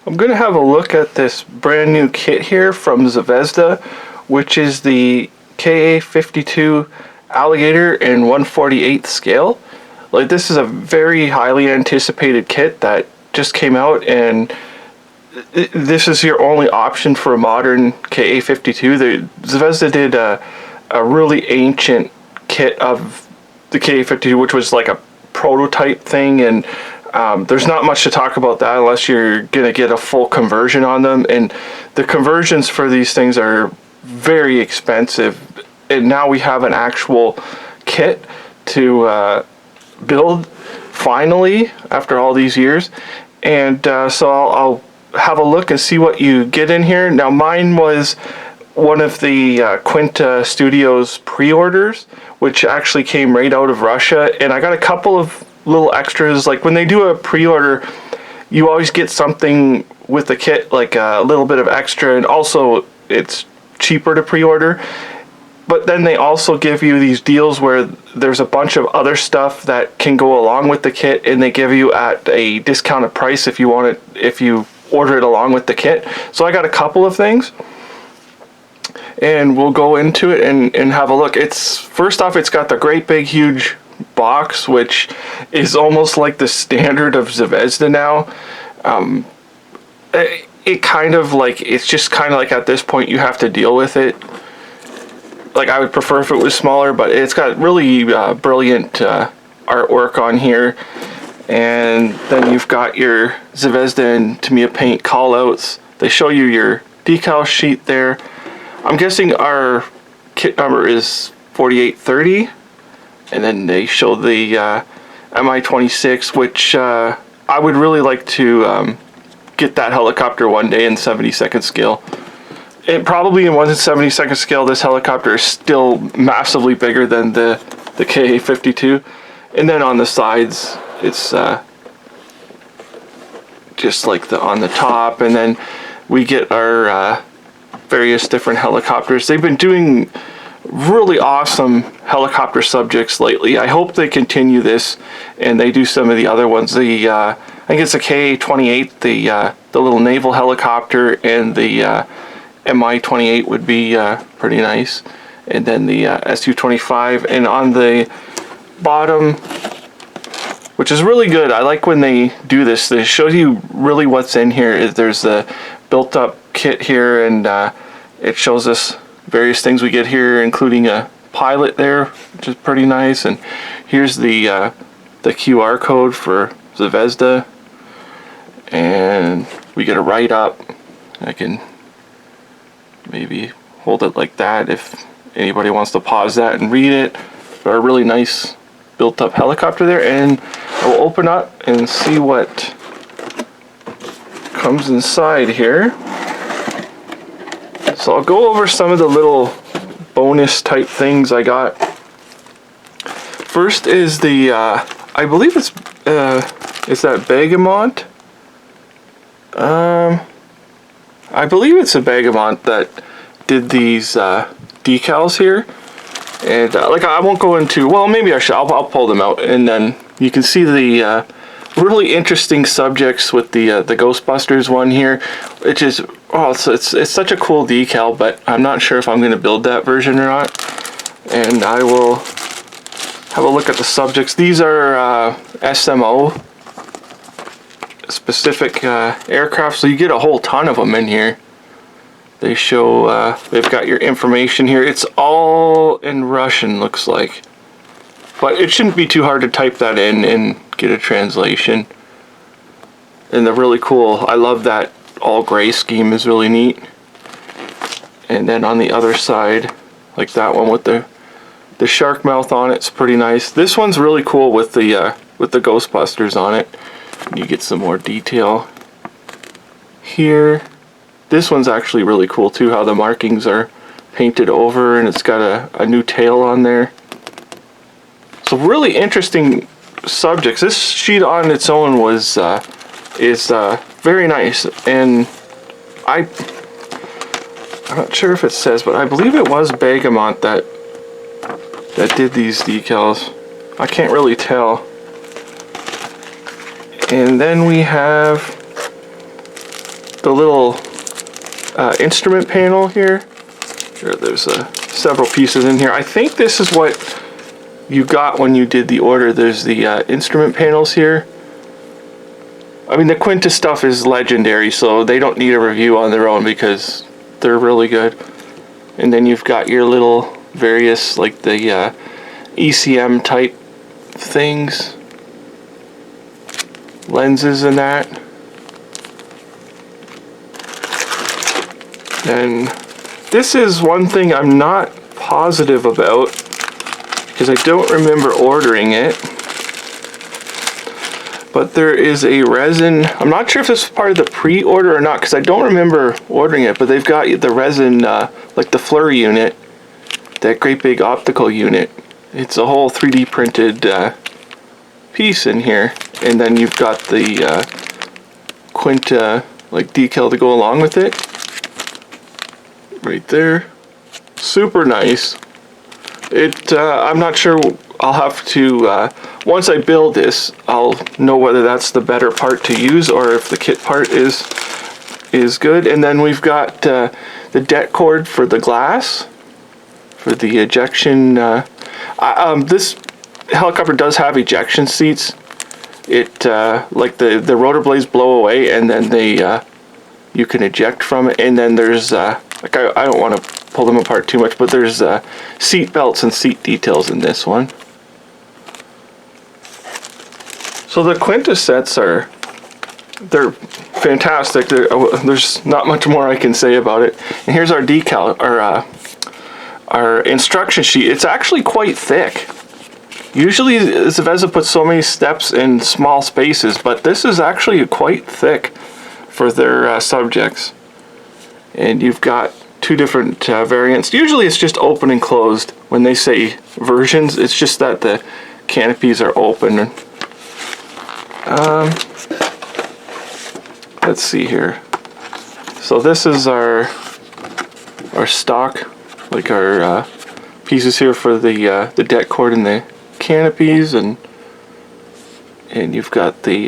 I'm going to have a look at this brand new kit here from Zvezda, which is the Ka-52 Alligator in 1/48 scale. Like, this is a very highly anticipated kit that just came out, and this is your only option for a modern Ka-52. Zvezda did a really ancient kit of the Ka-52, which was like a prototype thing, and there's not much to talk about that unless you're going to get a full conversion on them. And the conversions for these things are very expensive. And now we have an actual kit to build finally after all these years. And so I'll have a look and see what you get in here. Now, mine was one of the Quinta Studios pre-orders, which actually came right out of Russia. And I got a couple of little extras. Like, when they do a pre-order, you always get something with the kit, like a little bit of extra, and also it's cheaper to pre-order. But then they also give you these deals where there's a bunch of other stuff that can go along with the kit, and they give you at a discounted price if you want it, if you order it along with the kit. So I got a couple of things, and we'll go into it and have a look. It's, first off, it's got the great big huge box, which is almost like the standard of Zvezda now. It kind of like, it's just kind of like at this point you have to deal with it. Like, I would prefer if it was smaller, but it's got really brilliant artwork on here. And then you've got your Zvezda and Tamiya paint callouts. They show you your decal sheet there. I'm guessing our kit number is 4830. And then they show the Mi-26, which I would really like to get that helicopter one day in 72nd scale. It probably in 1/72nd scale, this helicopter is still massively bigger than the Ka-52. And then on the sides, it's just like on the top. And then we get our various different helicopters. They've been doing really awesome helicopter subjects lately. I hope they continue this and they do some of the other ones. I think it's the Ka-28, the little naval helicopter, and the Mi-28 would be pretty nice. And then the Su-25. And on the bottom, which is really good, I like when they do this. They show you really what's in here. There's the built up kit here, and it shows us various things we get here, including a pilot there, which is pretty nice. And here's the QR code for Zvezda, and we get a write-up. I can maybe hold it like that if anybody wants to pause that and read it. But a really nice built-up helicopter there, and I will open up and see what comes inside here. So I'll go over some of the little bonus type things I got. First is the, I believe it's that Bergamot? I believe it's a Bergamot that did these decals here. And like, I won't go into, well, maybe I should, I'll pull them out, and then you can see the really interesting subjects with the Ghostbusters one here, which is, oh, it's such a cool decal, but I'm not sure if I'm going to build that version or not. And I will have a look at the subjects. These are SMO specific aircraft, so you get a whole ton of them in here. They show, they've got your information here. It's all in Russian, looks like. But it shouldn't be too hard to type that in and get a translation. And they're really cool. I love that all gray scheme, is really neat. And then on the other side, like that one with the shark mouth on it's pretty nice. This one's really cool with the Ghostbusters on it. You get some more detail here. This one's actually really cool too, how the markings are painted over, and it's got a new tail on there. So really interesting subjects. This sheet on its own was is very nice, and I'm not sure if it says, but I believe it was Bergamot that did these decals. I can't really tell. And then we have the little instrument panel here. There's several pieces in here. I think this is what you got when you did the order. There's the instrument panels here. I mean, the Quinta stuff is legendary, so they don't need a review on their own because they're really good. And then you've got your little various, like the ECM type things, lenses and that. And this is one thing I'm not positive about because I don't remember ordering it. But there is a resin, I'm not sure if this is part of the pre-order or not because I don't remember ordering it, but they've got the resin, like the Flurry unit, that great big optical unit. It's a whole 3D printed piece in here. And then you've got the Quinta like decal to go along with it. Right there. Super nice. I'm not sure, I'll have to, once I build this, I'll know whether that's the better part to use or if the kit part is good. And then we've got the det cord for the glass, for the ejection. This helicopter does have ejection seats. It, like the rotor blades blow away and then you can eject from it. And then there's, like I don't want to pull them apart too much, but there's seat belts and seat details in this one. So the Quinta sets they're fantastic. There's not much more I can say about it. And here's our decal, our instruction sheet. It's actually quite thick. Usually Zvezda puts so many steps in small spaces, but this is actually quite thick for their subjects. And you've got two different variants. Usually it's just open and closed. When they say versions, it's just that the canopies are open. Let's see here. So this is our stock, like our pieces here for the det cord and the canopies, and you've got the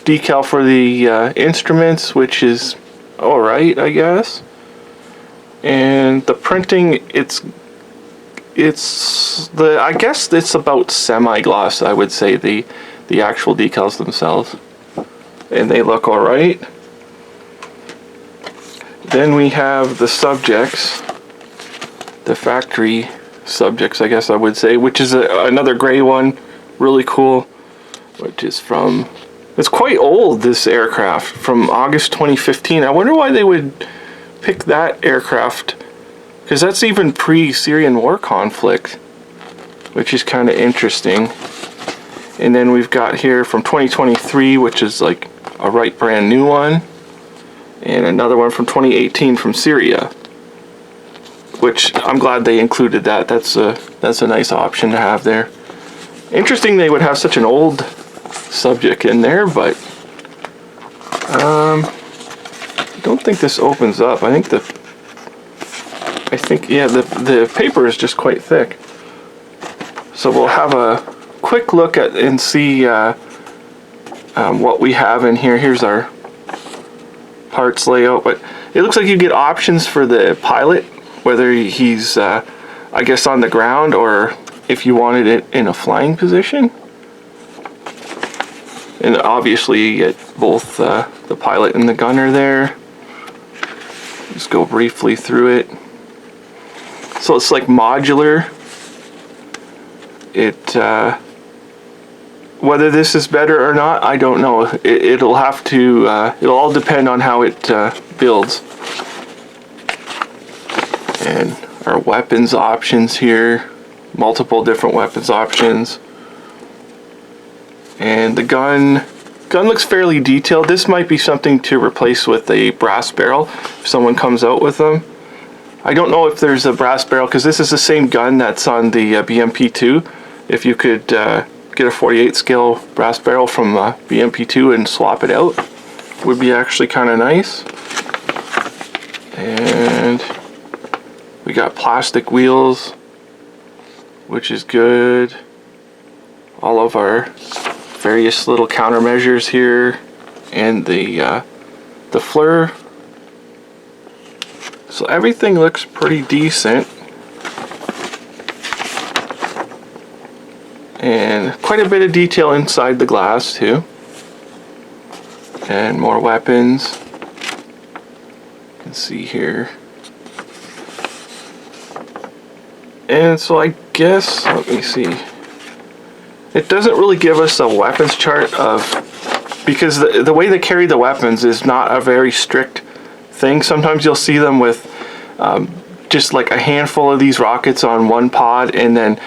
decal for the instruments, which is alright, I guess. And the printing, I guess it's about semi-gloss, I would say, the actual decals themselves. And they look alright. Then we have the subjects, the factory subjects, I guess I would say, which is another gray one, really cool, which is from, it's quite old, this aircraft, from August 2015. I wonder why they would pick that aircraft, because that's even pre-Syrian war conflict, which is kind of interesting. And then we've got here from 2023, which is like a right brand new one, and another one from 2018 from Syria, which I'm glad they included that. That's a nice option to have there. Interesting they would have such an old subject in there, but I don't think this opens up. I think yeah, the paper is just quite thick. So we'll have a quick look at and see what we have in here. Here's our parts layout, but it looks like you get options for the pilot, whether he's I guess on the ground or if you wanted it in a flying position. And obviously you get both the pilot and the gunner there. Just go briefly through it. So it's like modular. Whether this is better or not, I don't know. It'll have to, it'll all depend on how it builds. And our weapons options here, multiple different weapons options. And the gun looks fairly detailed. This might be something to replace with a brass barrel if someone comes out with them. I don't know if there's a brass barrel because this is the same gun that's on the BMP2. If you could get a 48 scale brass barrel from BMP2 and swap it out, would be actually kind of nice. And we got plastic wheels, which is good. All of our various little countermeasures here, and the the flare. So everything looks pretty decent. And quite a bit of detail inside the glass too. And more weapons. You can see here. And so I guess, let me see. It doesn't really give us a weapons chart of, because the way they carry the weapons is not a very strict thing. Sometimes you'll see them with just like a handful of these rockets on one pod, and then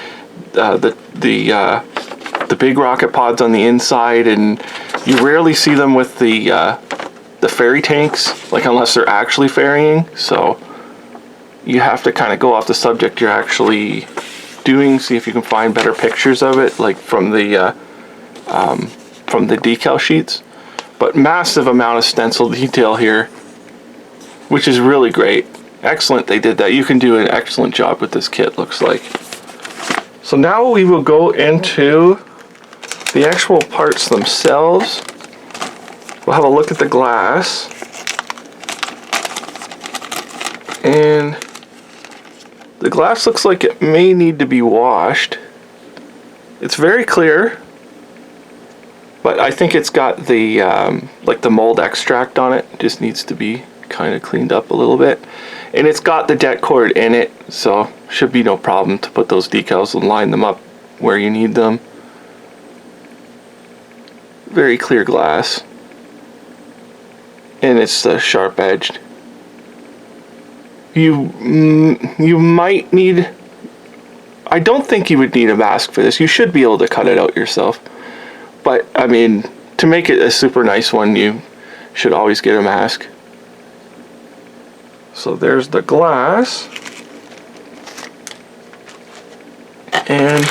the big rocket pods on the inside, and you rarely see them with the ferry tanks, like unless they're actually ferrying. So you have to kind of go off the subject you're actually doing, see if you can find better pictures of it, like from the decal sheets. But massive amount of stencil detail here, which is really great. Excellent they did that. You can do an excellent job with this kit, looks like. So now we will go into the actual parts themselves. We'll have a look at the glass. And the glass looks like it may need to be washed. It's very clear, but I think it's got the like the mold extract on it. It just needs to be kind of cleaned up a little bit. And it's got the det cord in it, so should be no problem to put those decals and line them up where you need them. Very clear glass. And it's sharp edged. You might need, I don't think you would need a mask for this. You should be able to cut it out yourself. But I mean, to make it a super nice one, you should always get a mask. So there's the glass. And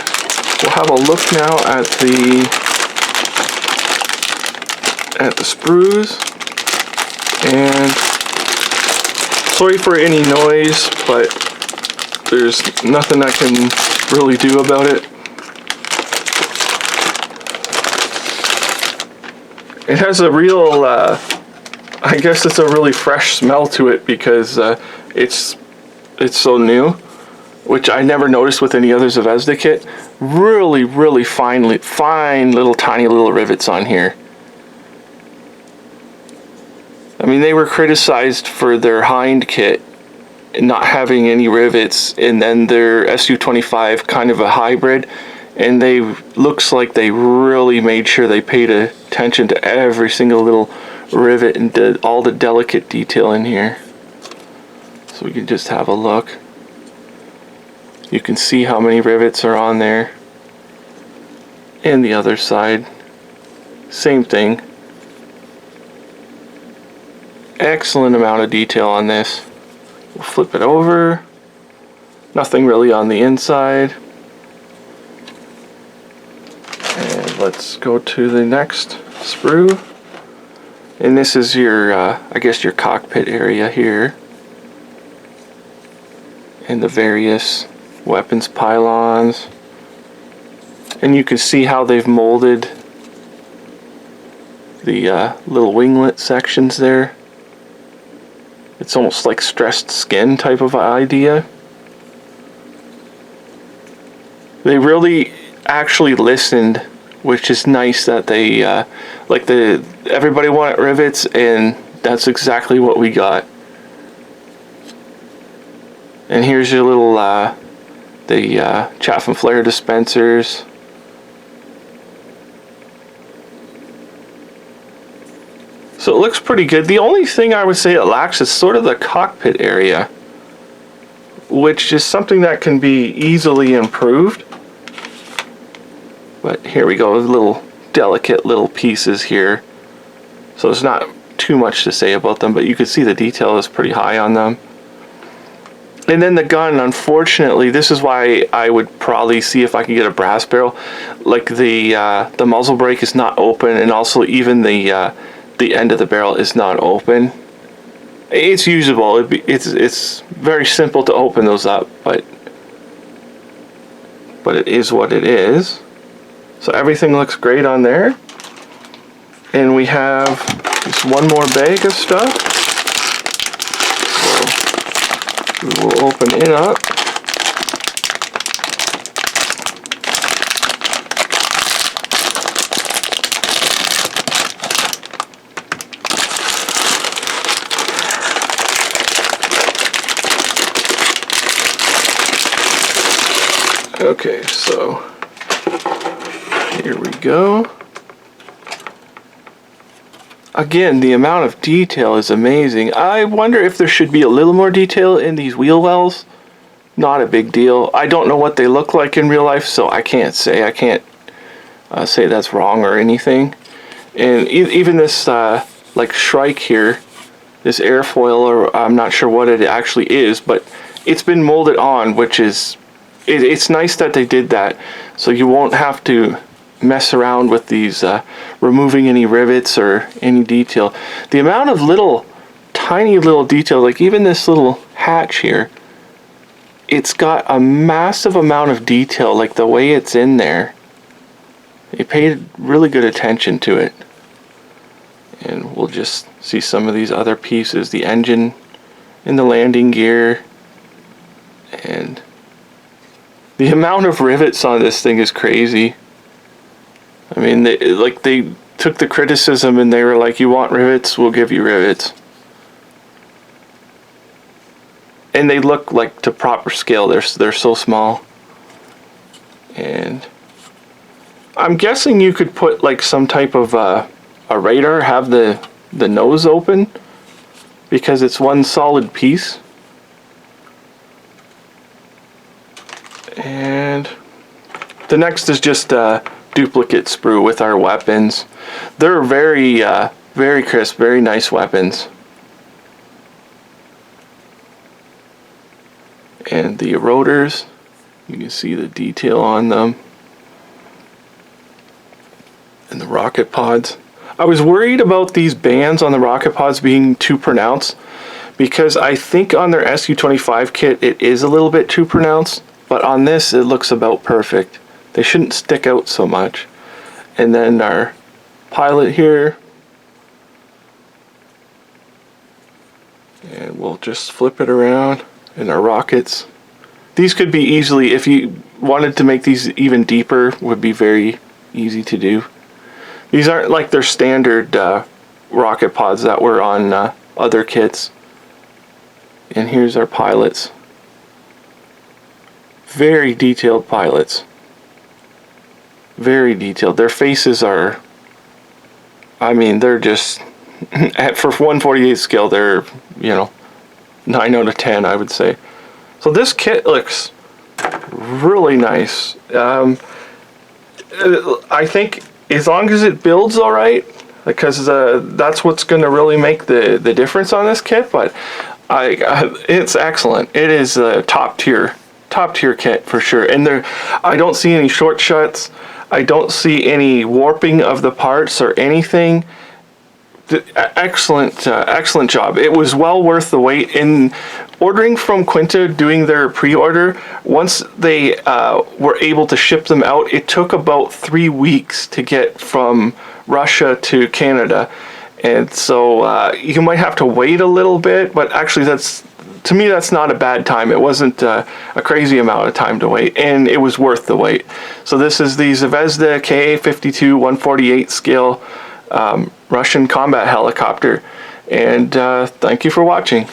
we'll have a look now at the sprues. And sorry for any noise, but there's nothing I can really do about it. It has a real, I guess it's a really fresh smell to it because it's so new, which I never noticed with any other Zvezda kit. Really, really fine little tiny little rivets on here. I mean, they were criticized for their hind kit not having any rivets, and then their SU-25 kind of a hybrid, and they looks like they really made sure they paid attention to every single little rivet and did all the delicate detail in here. So we can just have a look. You can see how many rivets are on there. And the other side, same thing. Excellent amount of detail on this. We'll flip it over. Nothing really on the inside. And let's go to the next sprue. And this is your, I guess your cockpit area here. And the various weapons pylons. And you can see how they've molded the little winglet sections there. It's almost like stressed skin type of idea. They really actually listened, which is nice that they like everybody wanted rivets, and that's exactly what we got. And here's your little the chaff and flare dispensers. So it looks pretty good. The only thing I would say it lacks is sort of the cockpit area, which is something that can be easily improved. But here we go, little delicate little pieces here. So there's not too much to say about them, but you can see the detail is pretty high on them. And then the gun, unfortunately, this is why I would probably see if I can get a brass barrel. Like the muzzle brake is not open, and also even the end of the barrel is not open. It's usable. It's very simple to open those up, but it is what it is. So everything looks great on there. And we have Just one more bag of stuff. So we will open it up. Okay, so here we go. Again, the amount of detail is amazing. I wonder if there should be a little more detail in these wheel wells. Not a big deal. I don't know what they look like in real life, so I can't say. I can't say that's wrong or anything. And even this like shrike here, this airfoil, or I'm not sure what it actually is, but it's been molded on, which is, it's nice that they did that, so you won't have to mess around with these removing any rivets or any detail. The amount of little tiny little detail, like even this little hatch here, it's got a massive amount of detail, like the way it's in there. They paid really good attention to it. And we'll just see some of these other pieces, the engine and the landing gear. And the amount of rivets on this thing is crazy. I mean, they took the criticism and they were like, you want rivets, we'll give you rivets. And they look like to proper scale. They're so small. And I'm guessing you could put like some type of a radar, have the nose open, because it's one solid piece. And the next is just duplicate sprue with our weapons. They're very very crisp, very nice weapons. And the rotors, you can see the detail on them. And the rocket pods. I was worried about these bands on the rocket pods being too pronounced, because I think on their SU-25 kit it is a little bit too pronounced, but on this it looks about perfect. They shouldn't stick out so much. And then our pilot here. And we'll just flip it around. And our rockets. These could be easily, if you wanted to make these even deeper, would be very easy to do. These aren't like their standard rocket pods that were on other kits. And here's our pilots. Very detailed pilots. Very detailed. Their faces are, I mean, they're just, for 1/48 scale, they're, you know, 9 out of 10, I would say. So this kit looks really nice. I think as long as it builds all right, because that's what's going to really make the difference on this kit. But it's excellent. It is a top tier kit for sure. And I don't see any short shuts. I don't see any warping of the parts or anything. Excellent job. It was well worth the wait. In ordering from Quinta, doing their pre-order, once they were able to ship them out, it took about 3 weeks to get from Russia to Canada. And so you might have to wait a little bit, but actually to me that's not a bad time. It wasn't a crazy amount of time to wait, and it was worth the wait. So this is the Zvezda Ka-52 1/48 scale Russian combat helicopter, and thank you for watching.